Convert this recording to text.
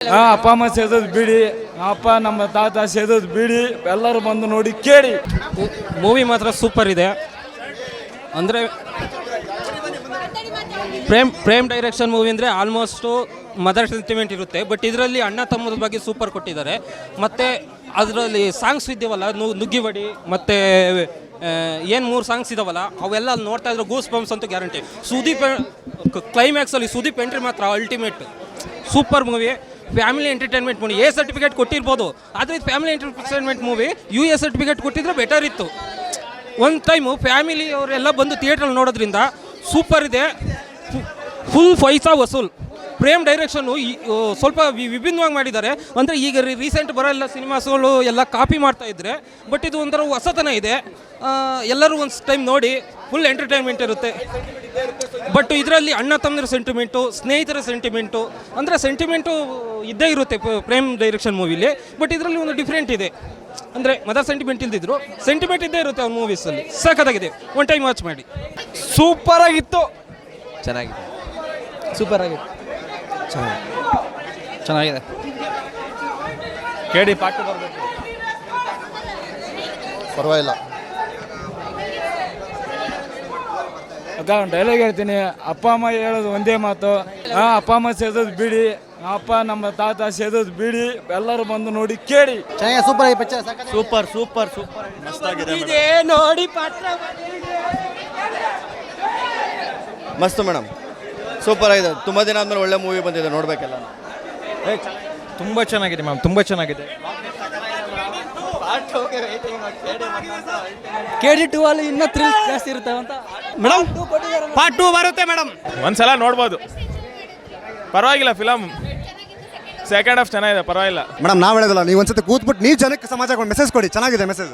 ಅಪ್ಪ ಅಮ್ಮ ಸೇದೋದು ಬಿಡಿ, ಅಪ್ಪ ನಮ್ಮ ತಾತ ಸೇದೋದು ಬಿಡಿ, ಎಲ್ಲರೂ ಬಂದು ನೋಡಿ ಕೇಳಿ. ಮೂವಿ ಮಾತ್ರ ಸೂಪರ್ ಇದೆ. ಅಂದರೆ ಪ್ರೇಮ್ ಡೈರೆಕ್ಷನ್ ಮೂವಿ ಅಂದರೆ ಆಲ್ಮೋಸ್ಟು ಮದರ್ ಸೆಂಟಿಮೆಂಟ್ ಇರುತ್ತೆ. ಬಟ್ ಇದರಲ್ಲಿ ಅಣ್ಣ ತಮ್ಮದ ಬಗ್ಗೆ ಸೂಪರ್ ಕೊಟ್ಟಿದ್ದಾರೆ. ಮತ್ತು ಅದರಲ್ಲಿ ಸಾಂಗ್ಸ್ ಇದ್ದೀವಲ್ಲ, ನುಗ್ಗಿಬಡಿ ಮತ್ತು ಏನು 3 ಸಾಂಗ್ಸ್ ಇದಾವಲ್ಲ, ಅವೆಲ್ಲ ಅಲ್ಲಿ ನೋಡ್ತಾ ಇದ್ರೆ ಗೂಸ್ ಬಂಪ್ಸ್ ಅಂತೂ ಗ್ಯಾರಂಟಿ. ಸುದೀಪ್ ಕ್ಲೈಮ್ಯಾಕ್ಸಲ್ಲಿ ಸುದೀಪ್ ಎಂಟ್ರಿ ಮಾತ್ರ ultimate. Super movie, family entertainment movie. Certificate ಕೊಟ್ಟಿರ್ಬೋದು, ಆದರೆ ಇದು ಫ್ಯಾಮಿಲಿ ಎಂಟರ್ಟೈನ್ಮೆಂಟ್ ಮೂವಿ. ಸರ್ಟಿಫಿಕೇಟ್ ಕೊಟ್ಟಿದ್ರೆ ಬೆಟರ್ ಇತ್ತು. ಒಂದು ಟೈಮು ಫ್ಯಾಮಿಲಿ ಅವರೆಲ್ಲ ಬಂದು ಥಿಯೇಟ್ರಲ್ಲಿ ನೋಡೋದ್ರಿಂದ ಸೂಪರ್ ಇದೆ. ಫುಲ್ ಪೈಸಾ ವಸೂಲ್. ಪ್ರೇಮ್ ಡೈರೆಕ್ಷನ್ನು ಸ್ವಲ್ಪ ವಿಭಿನ್ನವಾಗಿ ಮಾಡಿದ್ದಾರೆ. ಅಂದರೆ ಈಗ ರೀಸೆಂಟ್ ಬರೋ ಎಲ್ಲ ಸಿನಿಮಾಸ್ಗಳು ಎಲ್ಲ ಕಾಪಿ ಮಾಡ್ತಾ ಇದ್ದಾರೆ. ಬಟ್ ಇದು ಒಂಥರ ಹೊಸತನ ಇದೆ. ಎಲ್ಲರೂ ಒಂದು ಟೈಮ್ ನೋಡಿ, ಫುಲ್ ಎಂಟರ್ಟೈನ್ಮೆಂಟ್ ಇರುತ್ತೆ. ಬಟ್ ಇದರಲ್ಲಿ ಅಣ್ಣ ತಮ್ಮರ ಸೆಂಟಿಮೆಂಟು, ಸ್ನೇಹಿತರ ಸೆಂಟಿಮೆಂಟು, ಅಂದರೆ ಸೆಂಟಿಮೆಂಟು ಇದ್ದೇ ಇರುತ್ತೆ ಪ್ರೇಮ್ ಡೈರೆಕ್ಷನ್ ಮೂವಿಲಿ. ಬಟ್ ಇದರಲ್ಲಿ ಒಂದು ಡಿಫ್ರೆಂಟ್ ಇದೆ. ಅಂದರೆ ಮದರ್ ಸೆಂಟಿಮೆಂಟ್ ಇಲ್ದಿದ್ರು ಸೆಂಟಿಮೆಂಟ್ ಇದ್ದೇ ಇರುತ್ತೆ ಅವ್ರ ಮೂವೀಸಲ್ಲಿ. ಸಖತ್ತಾಗಿದೆ, ಒನ್ ಟೈಮ್ ವಾಚ್ ಮಾಡಿ. ಸೂಪರ್ ಆಗಿತ್ತು, ಚೆನ್ನಾಗಿದೆ, ಸೂಪರ್ ಆಗಿತ್ತು, ಚೆನ್ನಾಗಿದೆ. ಕೇಳಿ ಪಾಠ ಬರಬೇಕು, ಪರವಾಗಿಲ್ಲ. ಅಕ್ಕ ಡೈಲಾಗ್ ಹೇಳ್ತೀನಿ. ಅಪ್ಪ ಅಮ್ಮ ಹೇಳೋದು ಒಂದೇ ಮಾತು, ಅಪ್ಪ ಅಮ್ಮ ಸೇದೋದು ಬಿಡಿ, ಅಪ್ಪ ನಮ್ಮ ತಾತ ಸೇದೋದು ಬಿಡಿ, ಎಲ್ಲರೂ ಬಂದು ನೋಡಿ ಕೇಳಿ. ಚೆನ್ನಾಗಿದೆ, ಸೂಪರ್ ಆಗಿ ಪಿಕ್ಚರ್. ಸೂಪರ್ ಸೂಪರ್ ಸೂಪರ್ ಮಸ್ತಾಗಿದೆ ನೋಡಿ. ಪಾತ್ರ ಮಸ್ತು ಮೇಡಮ್, ಸೂಪರ್ ಆಗಿದೆ. ತುಂಬ ದಿನ ಆದಮೇಲೆ ಒಳ್ಳೆ ಮೂವಿ ಬಂದಿದೆ, ನೋಡಬೇಕೆಲ್ಲ. ತುಂಬ ಚೆನ್ನಾಗಿದೆ ಮ್ಯಾಮ್, ತುಂಬ ಚೆನ್ನಾಗಿದೆ. KD2 ಅಲ್ಲಿ ಇನ್ನೂ ಥ್ರಿಲ್ ಜಾಸ್ತಿ ಇರುತ್ತೆ ಅಂತ ಮೇಡಮ್. ಪಾರ್ಟ್ 2 ಬರುತ್ತೆ ಮೇಡಮ್, ಒಂದ್ಸಲ ನೋಡ್ಬೋದು, ಪರವಾಗಿಲ್ಲ. ಫಿಲಮ್ ಸೆಕೆಂಡ್ ಹಾಫ್ ಚೆನ್ನಾಗಿದೆ, ಪರವಾಗಿಲ್ಲ. ಮೇಡಮ್ ನಾವು ಹೇಳೋದಿಲ್ಲ, ನೀವು ಒಂದ್ಸತಿ ಕೂತ್ಬಿಟ್ಟು ನೀವು ಜನಕ್ಕೆ ಸಮಾಜಕ್ಕೆ ಒಂದು ಮೆಸೇಜ್ ಕೊಡಿ. ಚೆನ್ನಾಗಿದೆ ಮೆಸೇಜ್.